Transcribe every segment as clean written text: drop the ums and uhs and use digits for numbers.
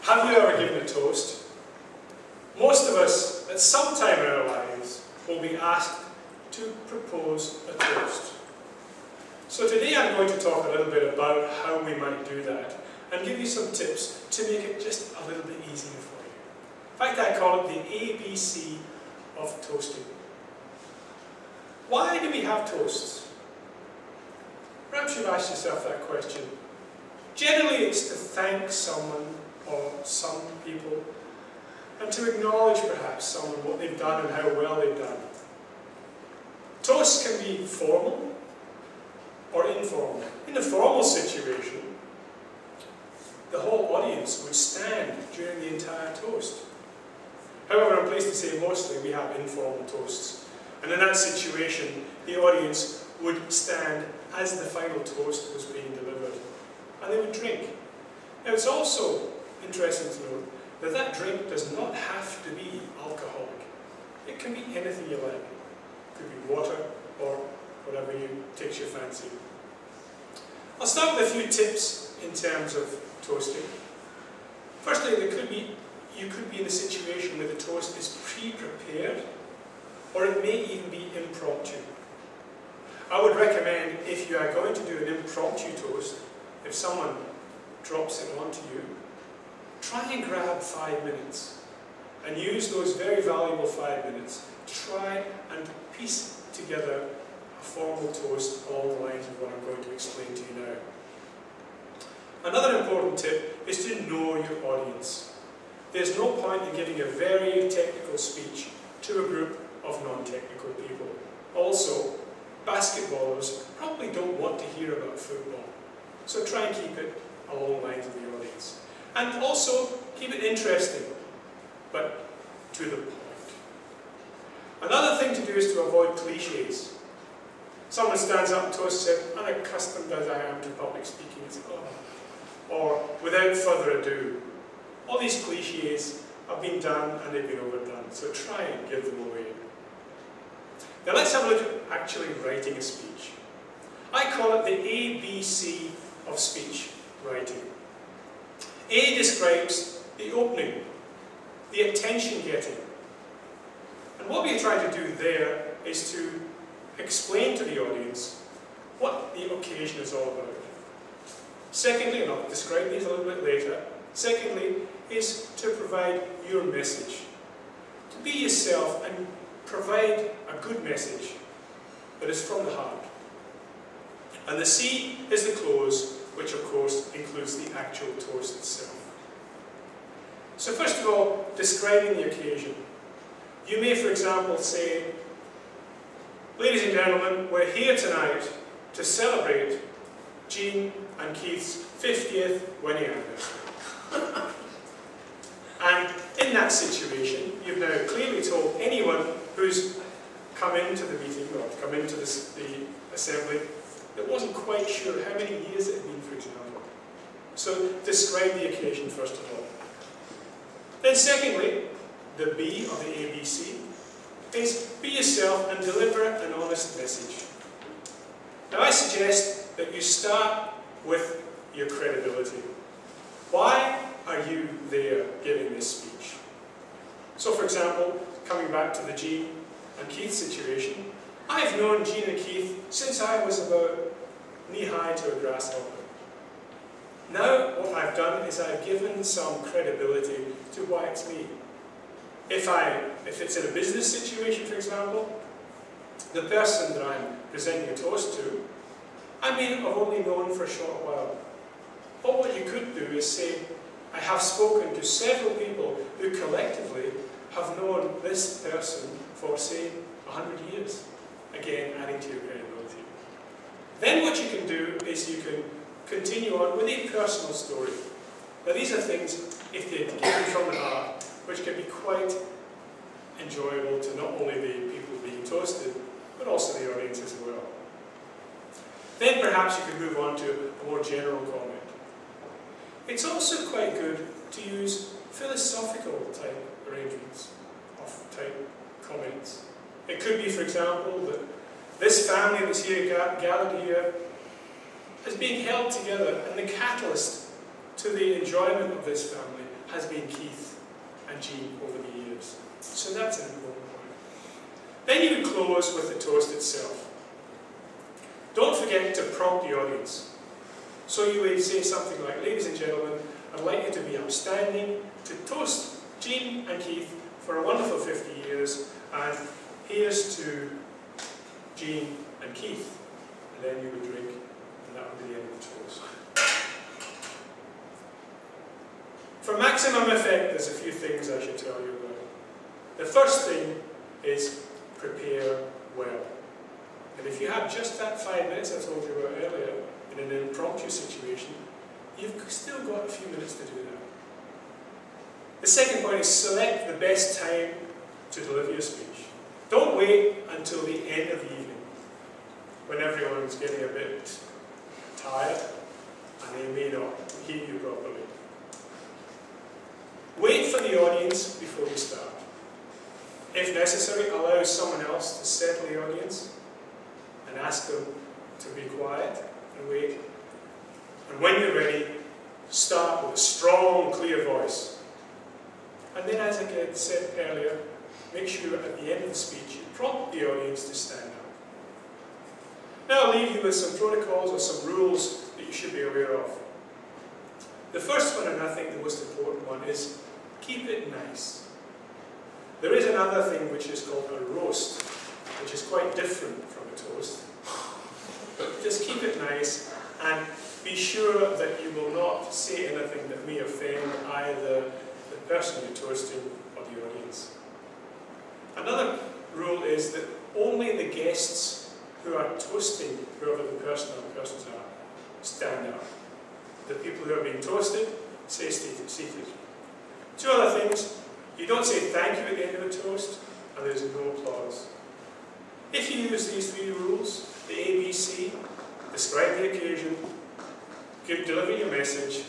Have you ever given a toast? Most of us, at some time in our lives, will be asked to propose a toast. So today I'm going to talk a little bit about how we might do that and give you some tips to make it just a little bit easier for you. In fact, I call it the ABC of toasting. Why do we have toasts? Perhaps you've asked yourself that question. Generally it's to thank someone or some people and to acknowledge perhaps someone, what they've done and how well they've done. Toasts can be formal or informal. In a formal situation, the whole audience would stand during the entire toast. However, I'm pleased to say mostly we have informal toasts. And in that situation, the audience would stand as the final toast was being delivered. And they would drink. Now it's also interesting to note that that drink does not have to be alcoholic. It can be anything you like. It could be water or whatever takes your fancy. I'll start with a few tips in terms of toasting. Firstly, you could be in a situation where the toast is pre-prepared, or it may even be impromptu. I would recommend, if you are going to do an impromptu toast, if someone drops it onto you, try and grab 5 minutes and use those very valuable 5 minutes to try and piece together a formal toast along the lines of what I'm going to explain to you now. Another important tip is to know your audience. There's no point in giving a very technical speech to a group of non-technical people. Also, basketballers probably don't want to hear about football, so try and keep it along the lines of the audience. And also, keep it interesting, but to the point. Another thing to do is to avoid cliches. Someone stands up and toasts it, unaccustomed as I am to public speaking, it's, or without further ado. All these cliches have been done and they've been overdone, so try and give them away. Now let's have a look at actually writing a speech. I call it the ABC of speech writing. A describes the opening, the attention getting. And what we're trying to do there is to explain to the audience what the occasion is all about. Secondly, and I'll describe these a little bit later, secondly is to provide your message. To be yourself and provide a good message that is from the heart. And the C is the close, which of course includes the actual toast itself. So first of all, describing the occasion. You may, for example, say, ladies and gentlemen, we're here tonight to celebrate Jean and Keith's 50th wedding anniversary. And in that situation, you've now clearly told anyone who's come into the meeting or come into the assembly that wasn't quite sure how many years it had been, for example. So describe the occasion first of all. Then secondly, the B of the ABC is be yourself and deliver an honest message. Now I suggest that you start with your credibility. Why are you there giving this speech? So for example, coming back to the Jean and Keith situation, I've known Jean and Keith since I was about knee-high to a grasshopper. Now what I've done is I've given some credibility to why it's me. If it's in a business situation, for example, the person that I'm presenting a toast to, I may have only known for a short while. But what you could do is say, I have spoken to several people who collectively have known this person for, say, 100 years. Again, adding to your credibility. Then what you can do is you can continue on with a personal story. Now these are things, if they're given from the heart, which can be quite enjoyable to not only the people being toasted, but also the audience as well. Then perhaps you can move on to a more general comment. It's also quite good to use philosophical type arrangements of type comments. It could be, for example, that this family that's here gathered here is being held together, and the catalyst to the enjoyment of this family has been Keith and Jean over the years. So that's an important point. Then you would close with the toast itself. Don't forget to prompt the audience. So you would say something like, ladies and gentlemen, I'd like you to be upstanding, to toast Jean and Keith for a wonderful 50 years, and here's to Jean and Keith. And then you would drink, and that would be the end of the toast. For maximum effect, there's a few things I should tell you about. The first thing is prepare well. And if you have just that 5 minutes I told you about earlier, in an impromptu situation, you've still got a few minutes to do that. The second point is select the best time to deliver your speech. Don't wait until the end of the evening, when everyone's getting a bit tired and they may not hear you properly. Wait for the audience before you start. If necessary, allow someone else to settle the audience and ask them to be quiet and wait. And when you're ready, start with a strong, clear voice. And then, as I said earlier, make sure at the end of the speech you prompt the audience to stand up. Now I'll leave you with some protocols or some rules that you should be aware of. The first one, and I think the most important one, is keep it nice. There is another thing which is called a roast, which is quite different from a toast. But just keep it nice and be sure that you will not say anything that may offend either the person you're toasting or the audience. Another rule is that only the guests who are toasting whoever the person or the persons are stand up. The people who are being toasted stay seated. Two other things: you don't say thank you at the end of a toast, and there's no applause. If you use these three rules, the ABC, describe the occasion, deliver your message,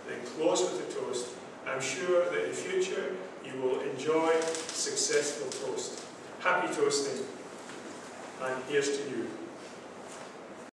then close with the toast, I'm sure that in future you will enjoy successful toast. Happy toasting, and here's to you.